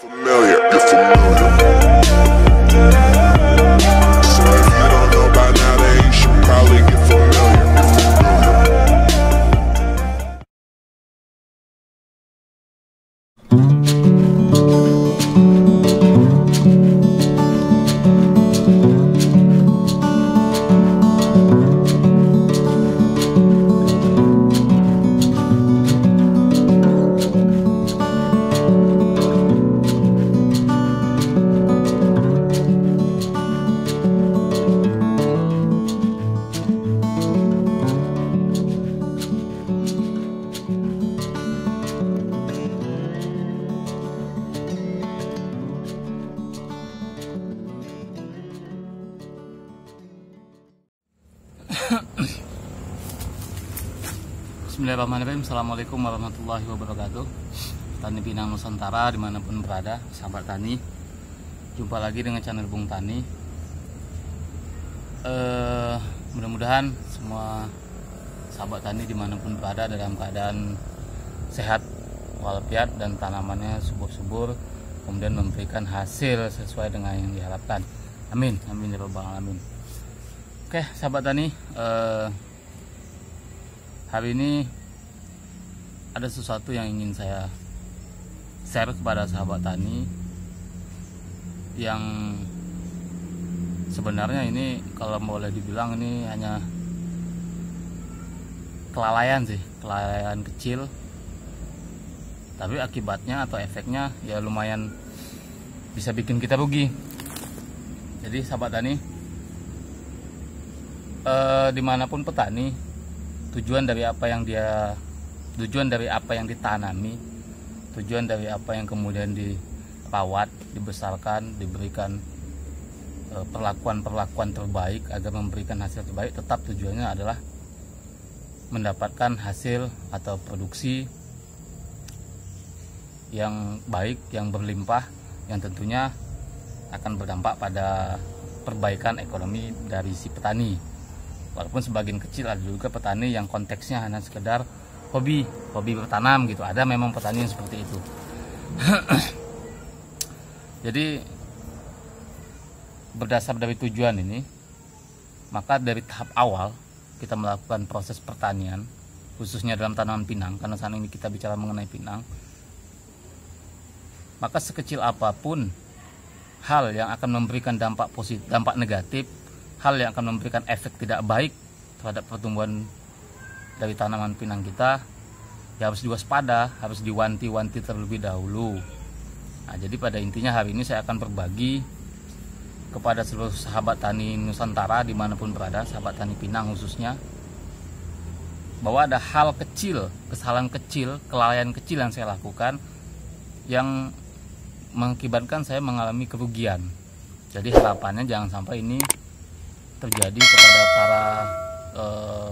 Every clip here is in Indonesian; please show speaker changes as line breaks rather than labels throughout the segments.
Familiar, you're familiar. So if you don't know by now, then you should probably get familiar.
Bismillahirrahmanirrahim. Assalamualaikum warahmatullahi wabarakatuh. Tani Pinang Nusantara dimanapun berada, sahabat tani, jumpa lagi dengan channel Bung Tani. Mudah-mudahan semua sahabat tani dimanapun berada dalam keadaan sehat walafiat dan tanamannya subur-subur, kemudian memberikan hasil sesuai dengan yang diharapkan. Amin, amin ya rabbal alamin. Oke sahabat tani, hari ini ada sesuatu yang ingin saya share kepada sahabat tani, yang sebenarnya ini kalau boleh dibilang ini hanya kelalaian sih, kelalaian kecil, tapi akibatnya atau efeknya ya lumayan bisa bikin kita rugi. Jadi sahabat tani, dimanapun petani, tujuan dari apa yang ditanami, tujuan dari apa yang kemudian dirawat, dibesarkan, diberikan perlakuan terbaik agar memberikan hasil terbaik, tetap tujuannya adalah mendapatkan hasil atau produksi yang baik, yang berlimpah, yang tentunya akan berdampak pada perbaikan ekonomi dari si petani. Walaupun sebagian kecil ada juga petani yang konteksnya hanya sekedar hobi bertanam gitu. Ada memang petani yang seperti itu. Jadi berdasar dari tujuan ini, maka dari tahap awal kita melakukan proses pertanian, khususnya dalam tanaman pinang, karena saat ini kita bicara mengenai pinang, maka sekecil apapun hal yang akan memberikan dampak positif, dampak negatif, hal yang akan memberikan efek tidak baik terhadap pertumbuhan dari tanaman pinang kita, ya harus diwaspada, harus diwanti-wanti terlebih dahulu. Nah, jadi pada intinya hari ini saya akan berbagi kepada seluruh sahabat tani Nusantara dimanapun berada, sahabat tani pinang khususnya, bahwa ada hal kecil, kesalahan kecil, kelalaian kecil yang saya lakukan yang mengakibatkan saya mengalami kerugian. Jadi harapannya jangan sampai ini terjadi kepada para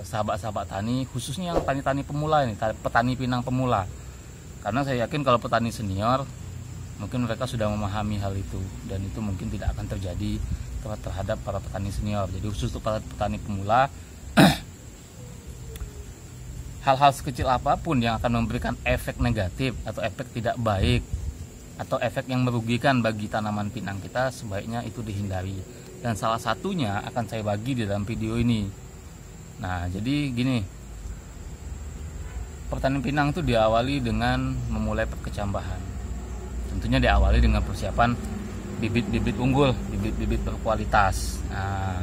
sahabat-sahabat tani, khususnya yang tani-tani pemula ini, petani pinang pemula. Karena saya yakin kalau petani senior mungkin mereka sudah memahami hal itu, dan itu mungkin tidak akan terjadi terhadap para petani senior. Jadi khusus untuk para petani pemula, hal-hal sekecil apapun yang akan memberikan efek negatif atau efek tidak baik atau efek yang merugikan bagi tanaman pinang kita, sebaiknya itu dihindari. Dan salah satunya akan saya bagi di dalam video ini. Nah, jadi gini, pertanian pinang itu diawali dengan memulai perkecambahan. Tentunya diawali dengan persiapan bibit-bibit unggul, bibit-bibit berkualitas. Nah,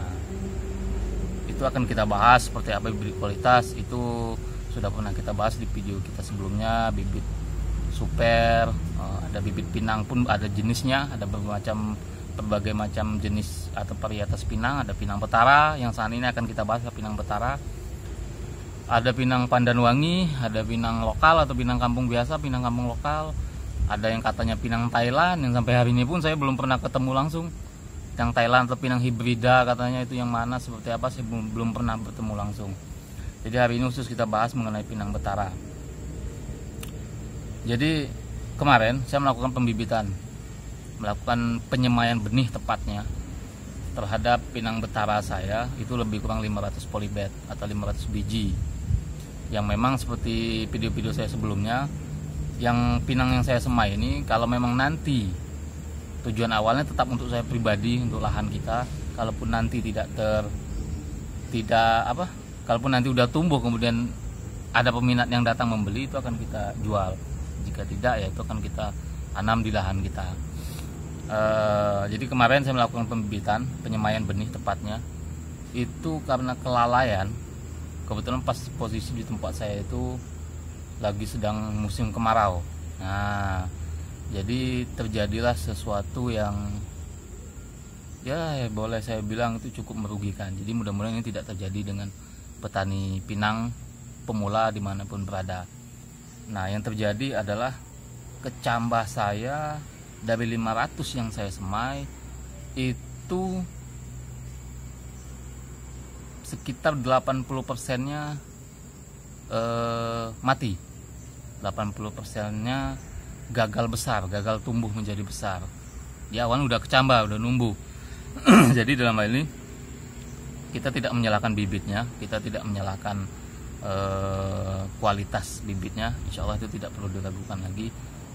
itu akan kita bahas seperti apa bibit kualitas. Itu sudah pernah kita bahas di video kita sebelumnya. Bibit super, ada bibit pinang pun ada jenisnya, ada berbagai macam jenis atau varietas pinang. Ada pinang betara yang saat ini akan kita bahas, pinang betara. Ada pinang pandanwangi, ada pinang lokal atau pinang kampung biasa, pinang kampung lokal. Ada yang katanya pinang Thailand, yang sampai hari ini pun saya belum pernah ketemu langsung. Pinang Thailand atau pinang hibrida katanya, itu yang mana seperti apa saya belum pernah bertemu langsung. Jadi hari ini khusus kita bahas mengenai pinang betara. Jadi kemarin saya melakukan pembibitan, melakukan penyemaian benih tepatnya terhadap pinang betara saya, itu lebih kurang 500 polybed atau 500 biji. Yang memang seperti video-video saya sebelumnya, yang pinang yang saya semai ini, kalau memang nanti tujuan awalnya tetap untuk saya pribadi, untuk lahan kita. Kalaupun nanti kalaupun nanti udah tumbuh kemudian ada peminat yang datang membeli, itu akan kita jual. Jika tidak, ya itu akan kita tanam di lahan kita. Jadi kemarin saya melakukan pembibitan, penyemaian benih tepatnya itu karena kelalaian. Kebetulan pas posisi di tempat saya itu lagi sedang musim kemarau. Nah, jadi terjadilah sesuatu yang ya boleh saya bilang itu cukup merugikan. Jadi mudah-mudahan ini tidak terjadi dengan petani pinang pemula dimanapun berada. Nah, yang terjadi adalah kecambah saya dari 500 yang saya semai itu sekitar 80%-nya mati. 80%-nya gagal besar, gagal tumbuh menjadi besar. Di awal udah kecambah, udah numbuh. Jadi dalam hal ini kita tidak menyalahkan bibitnya, kita tidak menyalahkan kualitas bibitnya. Insya Allah itu tidak perlu diragukan lagi.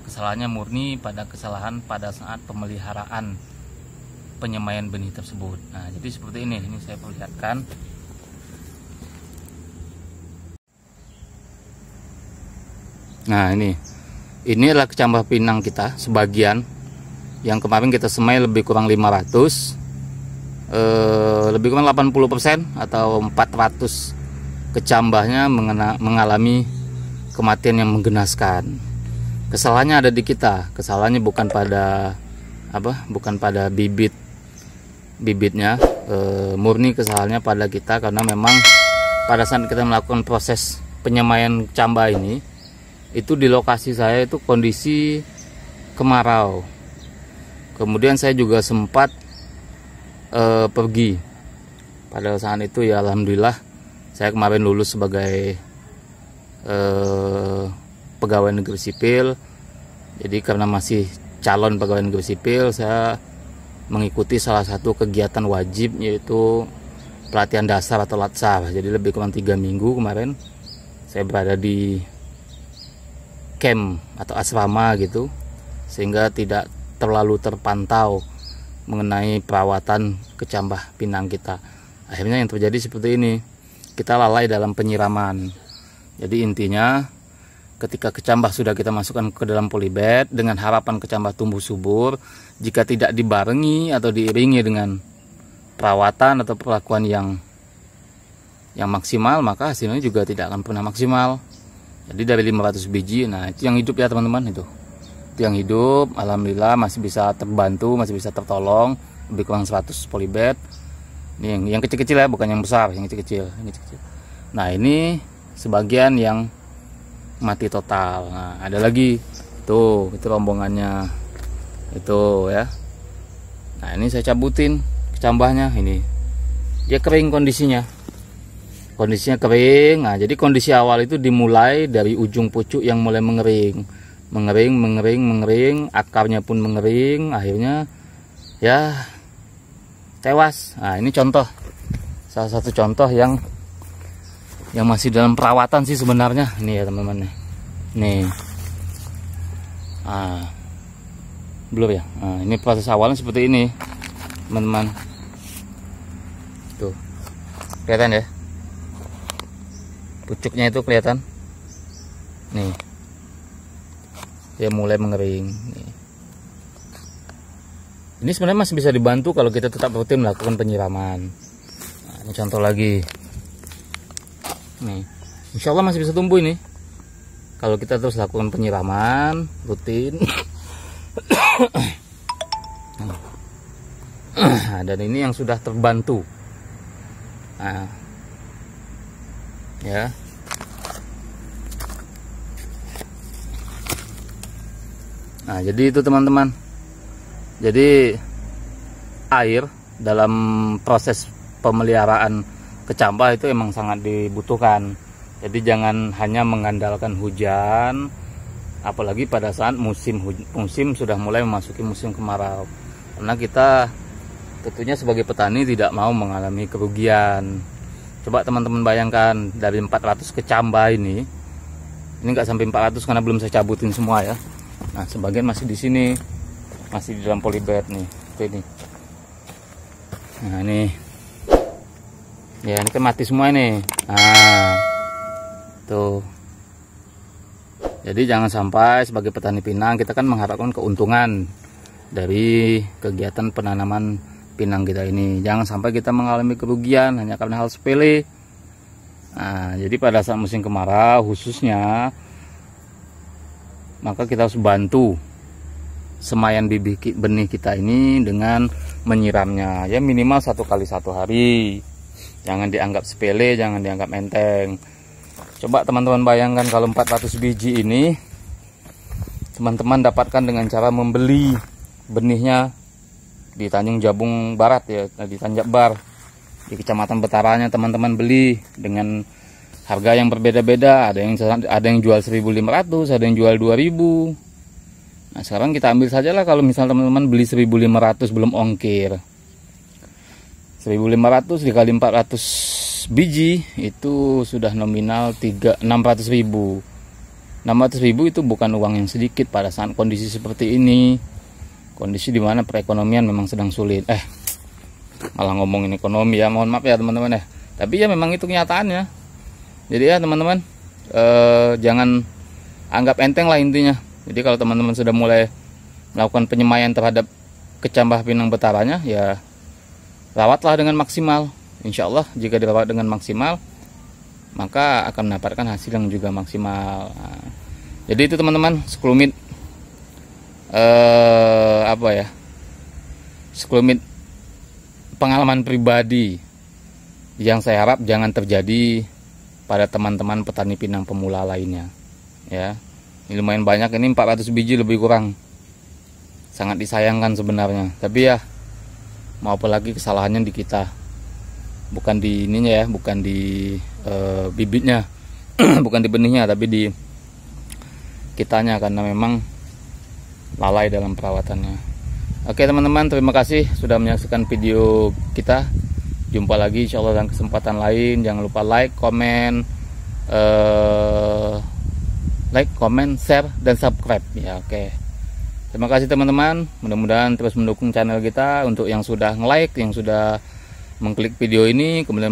Kesalahannya murni pada kesalahan pada saat pemeliharaan penyemaian benih tersebut. Nah, jadi seperti ini saya perlihatkan. Nah, ini adalah kecambah pinang kita sebagian yang kemarin kita semai lebih kurang 500, lebih kurang 80% atau 400 kecambahnya mengalami kematian yang menggenaskan. Kesalahannya ada di kita, kesalahannya bukan pada bibitnya, murni kesalahannya pada kita, karena memang pada saat kita melakukan proses penyemaian cambah ini, itu di lokasi saya itu kondisi kemarau. Kemudian saya juga sempat pergi pada saat itu, ya alhamdulillah saya kemarin lulus sebagai pegawai negeri sipil. Jadi karena masih calon pegawai negeri sipil, saya mengikuti salah satu kegiatan wajib, yaitu pelatihan dasar atau latsar. Jadi lebih kurang 3 minggu kemarin saya berada di camp atau asrama gitu, sehingga tidak terlalu terpantau mengenai perawatan kecambah pinang kita. Akhirnya yang terjadi seperti ini, kita lalai dalam penyiraman. Jadi intinya ketika kecambah sudah kita masukkan ke dalam polybag dengan harapan kecambah tumbuh subur, jika tidak dibarengi atau diiringi dengan perawatan atau perlakuan yang maksimal, maka hasilnya juga tidak akan pernah maksimal. Jadi dari 500 biji, nah itu yang hidup ya teman-teman, itu yang hidup, alhamdulillah masih bisa terbantu, masih bisa tertolong, lebih kurang 100 polybag. Ini yang kecil-kecil ya, bukan yang besar, yang kecil-kecil. Nah, ini sebagian yang mati total. Nah, ada lagi tuh, itu rombongannya itu ya. Nah, ini saya cabutin kecambahnya, ini dia kering kondisinya kering. Nah, jadi kondisi awal itu dimulai dari ujung pucuk yang mulai mengering, akarnya pun mengering, akhirnya ya tewas. Nah, ini contoh, salah satu contoh yang masih dalam perawatan sih sebenarnya. Ini ya teman-teman, nih belum ya. Nah, ini proses awalnya seperti ini teman-teman, tuh kelihatan ya, pucuknya itu kelihatan nih, dia mulai mengering nih. Ini sebenarnya masih bisa dibantu kalau kita tetap rutin melakukan penyiraman. Nah, ini contoh lagi nih, insya Allah masih bisa tumbuh ini kalau kita terus lakukan penyiraman rutin. Nah, dan ini yang sudah terbantu. Nah, ya, nah jadi itu teman-teman, jadi air dalam proses pemeliharaan kecambah itu emang sangat dibutuhkan. Jadi jangan hanya mengandalkan hujan, apalagi pada saat musim sudah mulai memasuki musim kemarau, karena kita tentunya sebagai petani tidak mau mengalami kerugian. Coba teman-teman bayangkan, dari 400 kecambah ini nggak sampai 400 karena belum saya cabutin semua ya. Nah, sebagian masih di sini. masih di dalam polybag nih, ini. Nah ini, ya ini kan mati semua nih. Nah, tuh. Jadi jangan sampai sebagai petani pinang kita kan mengharapkan keuntungan dari kegiatan penanaman pinang kita ini. Jangan sampai kita mengalami kerugian hanya karena hal sepele. Nah, jadi pada saat musim kemarau khususnya, maka kita harus bantu semaian bibit benih kita ini dengan menyiramnya ya minimal 1 kali 1 hari. Jangan dianggap sepele, jangan dianggap enteng. Coba teman-teman bayangkan kalau 400 biji ini teman-teman dapatkan dengan cara membeli benihnya di Tanjung Jabung Barat ya, di Tanjakbar, di Kecamatan Betaranya teman-teman beli dengan harga yang berbeda-beda. Ada yang jual 1.500, ada yang jual 2.000. Nah sekarang kita ambil sajalah kalau misal teman-teman beli 1.500 belum ongkir, 1.500 dikali 400 biji itu sudah nominal 600.000. 600.000 itu bukan uang yang sedikit pada saat kondisi seperti ini, kondisi dimana perekonomian memang sedang sulit. Malah ngomongin ekonomi ya, mohon maaf ya teman-teman ya, tapi ya memang itu kenyataannya. Jadi ya teman-teman, jangan anggap enteng lah intinya. Jadi kalau teman-teman sudah mulai melakukan penyemaian terhadap kecambah pinang betaranya, ya rawatlah dengan maksimal. Insya Allah jika dirawat dengan maksimal, maka akan mendapatkan hasil yang juga maksimal. Nah, jadi itu teman-teman sekelumit sekelumit pengalaman pribadi yang saya harap jangan terjadi pada teman-teman petani pinang pemula lainnya. Ya, ini lumayan banyak, ini 400 biji lebih kurang, sangat disayangkan sebenarnya. Tapi ya mau apa lagi, kesalahannya di kita, bukan di ininya ya, bukan di bibitnya, bukan di benihnya, tapi di kitanya karena memang lalai dalam perawatannya. Oke teman-teman, terima kasih sudah menyaksikan video kita. Jumpa lagi insya Allah dalam kesempatan lain. Jangan lupa like, comment, share, dan subscribe ya. Oke, terima kasih teman-teman. Mudah-mudahan terus mendukung channel kita. Untuk yang sudah nge-like, yang sudah mengklik video ini, kemudian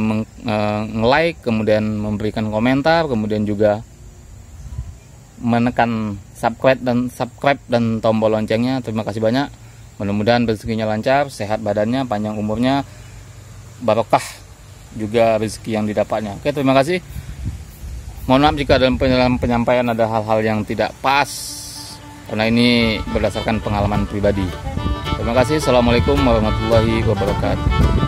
nge-like, kemudian memberikan komentar, kemudian juga menekan subscribe dan tombol loncengnya. Terima kasih banyak. Mudah-mudahan rezekinya lancar, sehat badannya, panjang umurnya, barokah juga rezeki yang didapatnya. Oke, terima kasih. Mohon maaf jika dalam penyampaian ada hal-hal yang tidak pas, karena ini berdasarkan pengalaman pribadi. Terima kasih. Assalamualaikum warahmatullahi wabarakatuh.